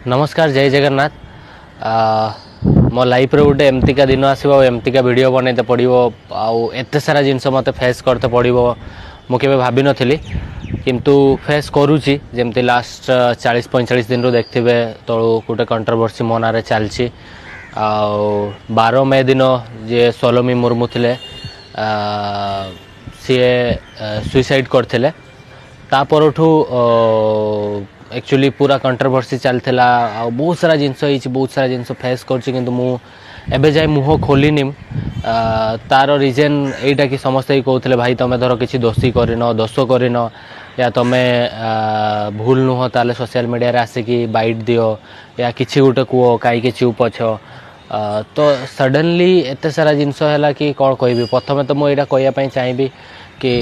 नमस्कार जय जगन्नाथ। मो लाइफ रे गोटे एमतीका दिन आसो एमतीका वीडियो बनते पड़ो आत सारा जिनस मत फेस करते पड़ो मुझे भाभी नी किंतु फेस करुच्ची जमती लास्ट 40-45 दिन रू देखते तलू गोटे कंट्रोवर्सी मो ना चलती 12 मे दिन जे सोलोमी मुर्मू थे सी सुइसाइड करते एक्चुअली पूरा कंट्रोवर्सी चलता बहुत सारा जिनस बहुत सारा जिनस फेस कर जाए मुह खोलनी तार रिजन यहीटा कि समस्ते कहते भाई तुम धर किसी दोषी करन दोष करन या तुम्हें भूल नुह ताले सोशल मीडिया रे आसिकी बाइट दियो या किसी गोटे कह कहीं चुप अछ तो सडनली एत सारा जिनस है कि कौन कह प्रथम तो मुझे कहवाई चाहिए कि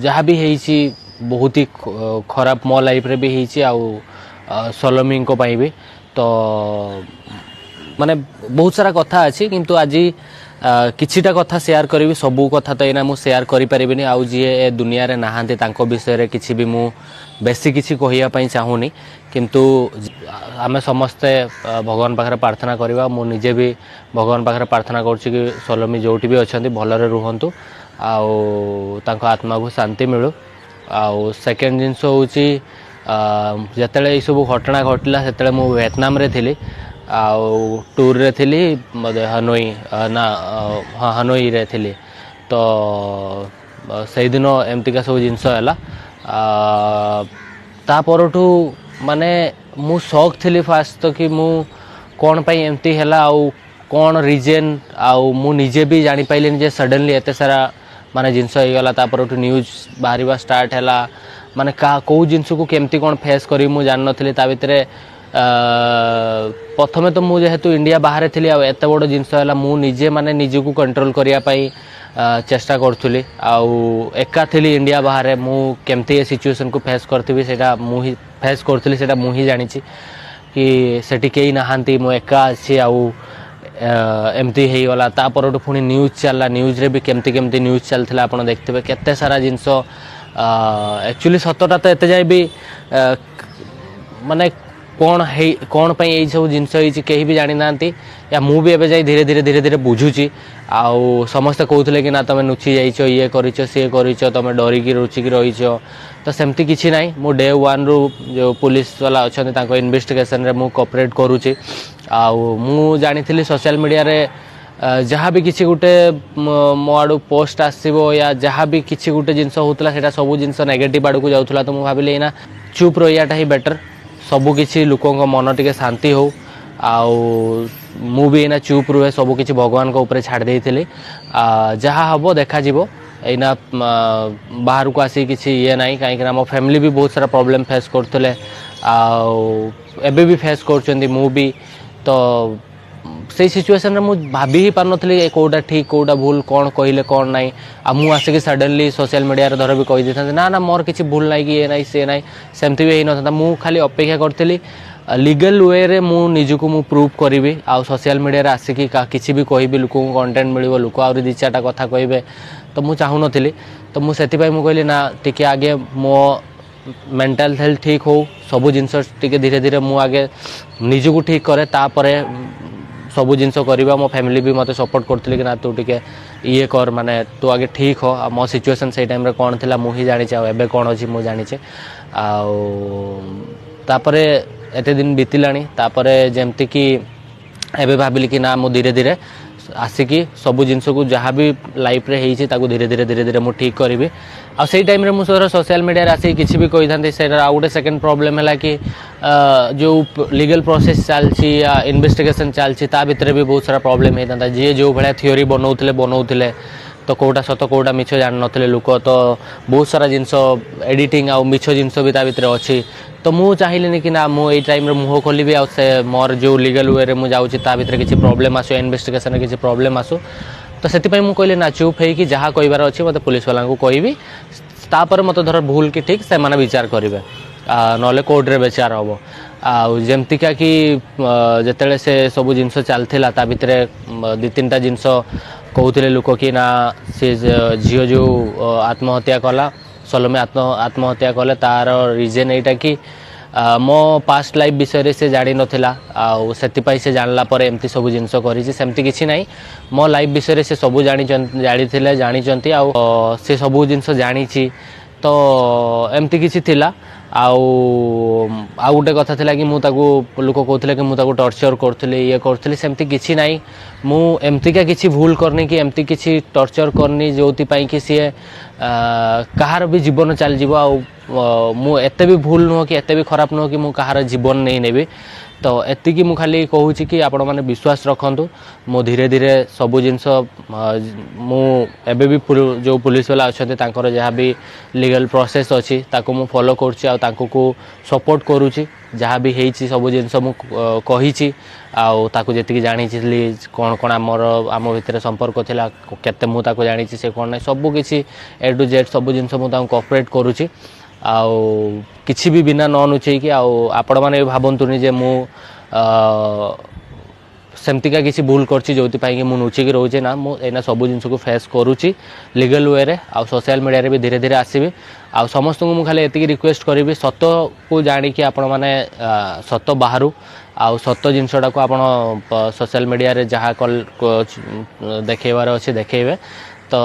जहाँ भी है बहुत ही खराब मो लाइफ रे भी है सोलोमी भी तो माने बहुत सारा कथा अच्छी किंतु आज किछिटा कथा शेयर करी सबू कथा तो यहाँ मुझे शेयर करें आउ जी ए दुनिया रे नहांती तांको विषय किसी भी मु बेसी किसी कहवाई चाहूनी किंतु आमे समस्ते भगवान पाखे प्रार्थना करवा मु निजे भी भगवान पाखे प्रार्थना करुच्ची कि सोलोमी जोटी भी अच्छा भलरे रुहंतु तांको आत्मा को शांति मिलू आउ सेकेंड जिनस हूँ जिते ये सब घटना घटला से मु वियतनाम रे थी आउ टूर रे थी हनोई ना हाँ हनोई रे थी तो से दिन एमतीका सब जिनस है तापरठू माने मु शौक थी फास्ट तो कि मु कौन पाई एमती है आउ कौन रिजन आउ मु निजे भी जानी पाइलिनी जे सडनली एत सारा माने जिनस हो गला तापर न्यूज बाहर स्टार्ट है माने कौ जिनस को केमती कौन फेस करी मु जान नथली ता भितरे प्रथमे तो मुझे जेहेतु इंडिया बाहर थी एत बड़ जिनस है मु निजे माने निजे को कंट्रोल करिया पाई चेष्टा करूली आउ एका थी इंडिया बाहर मु केमती ए सिचुएशन को फेस करथि सेटा मु ही फेस करूली सेटा मु ही जानी कि सेठी केही नहांती मु एका अछि आउ एमती हो गला तापर पुणी न्यूज चलला न्यूज रे भी केमती केमती न्यूज चलता आप देखते केते सारा जिनस एक्चुअली सतटा तो एत जाए भी माने कौन पाई यही सब जिनस कहीं भी जानी ना या मु भी एबे जाई धीरे धीरे धीरे धीरे बुझुची आउ समस्ते कहते कि ना तुम नुची जाइछ ये करिछ सी करिछ तुम डरिकी रुचिकी रहीछ तो सेमती किसी ना मु डे वन रु जो पुलिस वाला अच्छा इन्वेस्टिगेशन रे मु कोऑपरेट करुच्ची आउ मु जानी सोशल मीडिया रे जहाँ भी किसी गोटे मो आड़ू पोस्ट आसो या जहाँ भी किसी गोटे जिनस होता है सब जिनस नेगेटिव आड़ को जाऊला तो मुझे भाविली ना चुप रहीटा ही बेटर सबू किसी लोकों मन टे शांति हो आउ मु भी एना चुप रुहे सब किसी भगवान को ऊपर छाड़ देइथिली जहाँ हम देखा एना बाहर को आसी किसी ये ना कहीं मो फैमिली भी बहुत सारा प्रॉब्लम फेस करते एबे भी फेस कर मु भी तो से सिचुएशन रे मु भाभी ही पार नथली कोटा ठीक कोटा भूल कौन कहले कौन नाई आ मु आसिक सडनली सोशल मीडिया रे धर भी कहि देथां ना ना मोर किसी भूल नाई कि ये नाई से नाई सेमती भी नथा मु खाली अपेक्षा करथली लीगल वे रे मु निजको मु प्रूव करी आ सोशल मीडिया रे आसिक किसी भी कहबी लोक कंटेंट मिलिबो लोक आउरी दी चारटा कथा कहबे तो मु चाहू नथली तो मु सेति पई मु कहली ना टिके आगे मो मेंटल हेल्थ ठीक हो सबू जिनस टिके धीरे धीरे मु आगे निजको ठीक करे तापरे सबू जिनस करवा मो फैमिली भी मत सपोर्ट करते कि ना तू टिके ये कर माने तू आगे ठीक हो मो सिचुएशन से टाइम रे कौन थिला मु ही जानी एबे कौन अछि मु जानी तापरे एते दिन बीतिलानी तापरे जेमती कि एबे भाबिली कि ना मु धीरे धीरे आसिकी सबू जिनस को जहाँ भी लाइफ रे होती धीरे धीरे धीरे धीरे मुझे ठीक करी आ से टाइम रे मुझे सोशल मीडिया रे आसिक किसी भी कही था से गोटे सेकेंड प्रॉब्लम है कि जो लीगल प्रोसेस चलती या इन्वेस्टिगेशन चलती ता भितर भी बहुत सारा प्रॉब्लम होता जी जो भाया थ्योरी बनाऊले तो कोटा सत कोटा मिछ जान नथिले लोक तो बहुत सारा जिनस एडिटिंग आ मिछ जिनस भी ता भितर अच्छी तो मु चाहिए कि ना मु ए टाइम रे मुह खोलि आ मोर जो लीगल वे रे मु जाउची ता भितर किसी प्रॉब्लम आसो इन्वेस्टिगेशन रे किसी प्रॉब्लम आसो तो से मुझे कहली ना चुप है कि जहाँ कहबार अच्छी मत पुलिस वाला को कहबी तापर मत धर भूल कि ठीक से माने विचार करेंगे नले कोर्ट रे विचार हम आमतीका कि जिते से सब जिनस चलता ता भितर दी तीन टा जिनस कहते लोक कि ना सी झील जो आत्महत्या कला सोलोमी आत्महत्या कले तार रिजन यहाँ कि मो पास्ट लाइफ विषय से जानी नथिला आउ सेतिपाई से जानला पर एमती सब जिनस करिछि सेमती किछि नाही मो लाइफ विषय से सब जानी जानी आउ से सब जिनस जानी तो एमती किछि थिला आउ गोटे कथा थिला कि मु ताकू लोक कहथिले कि मु ताकू टॉर्चर करथले ये करथले सेमती किछि नाही मु एमती का किछि भूल करनी कि एमती किछि टॉर्चर करनी जोति पई कि सी कहार भी जीवन चल जीव आउ मु एते भी भूल नुह कि एते भी खराब नुह कि मु कहार जीवन नहीं नेबी तो एतिकी मु खाली कहूँ कि आपण मैंने विश्वास रखु मु धीरे धीरे सबू जिनस मु एबे भी जो पुलिस वाला अच्छा जहाँ भी लीगल प्रोसेस अच्छी ताको मु फॉलो करुच्ची को सपोर्ट करुच्ची जहाँ भी होती सब जिनस मु कही आउ जी जानी कौन कौन आम भितर संपर्क थिला केते मु ताको जानी से कौन ना सबू किसी ए टू जेड सब जिनस मु कोऑपरेट करुच्ची आउ किसी भी बिना न नुचेकी आपण मैंने भावतुनि जे मु सेमतिका किसी भूल करछि जोति कि मु नुचिकी रोचे ना मु एना सब जिनस को फेस करुच्ची लीगल वे रे आ सोशल मीडिया रे भी धीरे धीरे आसीबी आ समस्त को मु खाली एतिकी रिक्वेस्ट करी सत को जानी कि आपण माने सत बाहरु आ सत जिनसटा को आपण सोशल मीडिया रे जहाँ कल देखेबार अच्छे देखेबे तो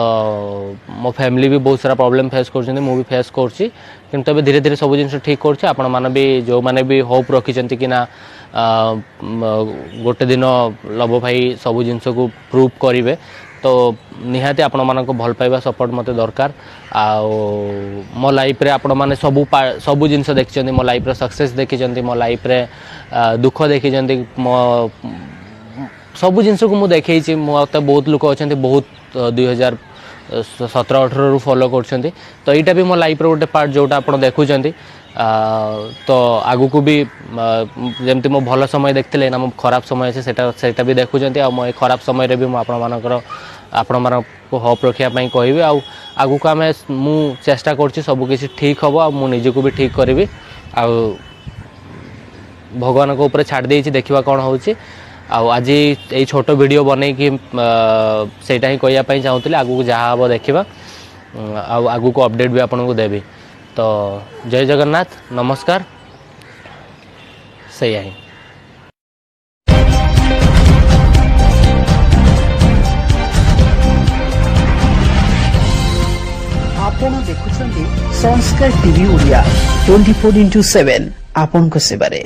मो फैमिली भी बहुत सारा प्रॉब्लम फेस कर मु भी फेस करछि किंतु अबे धीरे धीरे सब जिनस ठीक करछि आपण माने भी जो माने भी होप रखिचंती कि ना गोटे दिन लव भाई सब जिनस को प्रूव करिवे तो निहाती आपण मानक भल पाइबा सपोर्ट मते दरकार आ मो लाइफ रे आपण माने सब जिनस देखिचंती मो लाइफ रे सक्सेस देखिचंती मो लाइफ रे दुख देखिचंती मो सब जिनस को मु देखैछि मते बहुत लोक अछंती बहुत 2017-18 रु फॉलो करछंती तो एटा भी मो लाइफ रो गोटे पार्ट जोटा आपण देखुचंती तो आगु को भी जेमती मो भल समय देखथिले ना मो खराब समय আছে सेटा भी देखुचंती आ मो खराब समय रे भी मो आपण मानको होप रखिया पई कहबी आ आगु को हमें मु चेष्टा करछि सब किछि ठीक हबो आ मु निजे को भी ठीक करबी आ भगवान को ऊपर छाड़ देछि देखिबा कोन होछि आज ये छोट वीडियो बन कि सेटा ही कहवाई चाहूँगी आगू जहाँ हम देखा आगू को अपडेट भी आपन को देवी तो जय जगन्नाथ नमस्कार सही ही आपण देखुछंती संस्कार टीवी ओडिया 24x7 आपन को सेबारे।